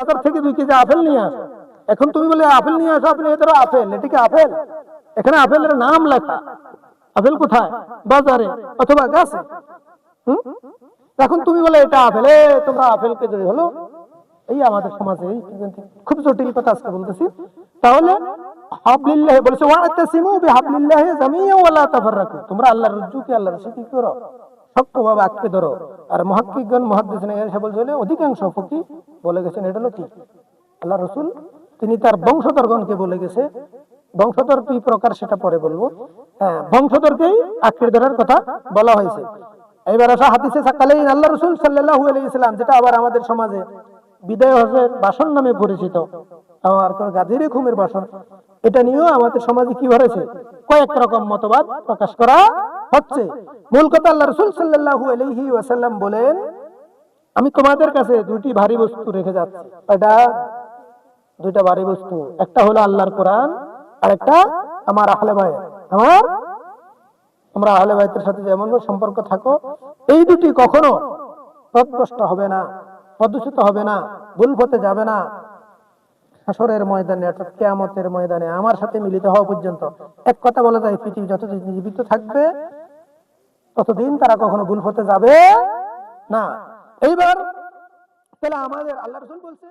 বাজার থেকে 2 KG apple নিয়ে আসো। এখন তুমি বলে আপেল নিয়ে আসো, আপনি এটারও আপেল, এটা কি আপেল? এখানে আপেলের নাম লেখা। আপেল কোথায়? বাজারে অথবা গাছে। এখন তুমি বলে এটা আপেল, তোমরা আপেল কে জড়ি হলো। এই আমাদের সমাজে খুব জটিল কথা আজকে বলতেছি। তাহলে হাবলিল্লাহ বলেছে, ওয়াতাসিমু বিহাবলিল্লাহি জামিআ ওয়া লা তাফাররাকু, তোমরা আল্লাহর রজ্জুকে, আল্লাহর রশি কি করো, শক্তভাবে আঁকড়ে ধরো। আর মুহাক্কিকগণ মুহাদ্দিসিন এসে বলছেন, অধিকাংশ ফকিহ বলে গেছেন এটা হলো কি আল্লাহ রাসূল তিনি তার বংশধরগণকে বলে গেছে। বংশধর 2 প্রকার, সেটা পরে বলবো। হ্যাঁ, বংশধরকেই আঁকড়ে ধরার কথা বলা হয়েছে। এবার আসা হাদিসে সাকালেইন, আল্লাহ রাসূল সাল্লাল্লাহু আলাইহি ওয়াসাল্লাম, যেটা আবার আমাদের সমাজে বিদায় হজের ভাষণ নামে পরিচিত, আর কোন গাজীর ঘুমের ভাষণ, এটা নিয়েও আমাদের সমাজে কি হয়েছে, কয়েক রকম মতবাদ প্রকাশ করা হচ্ছে। মূল কথা, আল্লাহ রাসূল সাল্লাল্লাহু আলাইহি ওয়াসাল্লাম বলেন, আমি তোমাদের কাছে 2টি ভারী বস্তু রেখে যাচ্ছি। এটা 2টা ভারী বস্তু, একটা হলো আল্লাহর কোরআন, আর একটা আমার আহলে বাইত। তোমরা আহলে বাইতের সাথে যেমন সম্পর্ক থাকো, এই 2টি কখনো পথভ্রষ্ট হবে না, পদচ্যুত হবে না, ভুল পথে যাবে না। হাসরের ময়দানে অর্থাৎ কিয়ামতের ময়দানে আমার সাথে মিলিত হওয়া পর্যন্ত, এক কথা বলা যায়, পৃথিবী যতদিন জীবিত থাকবে ততদিন তারা কখনো ভুল পথে যাবে না। এইবার তাহলে আমাদের আল্লাহ রাসূল বলছে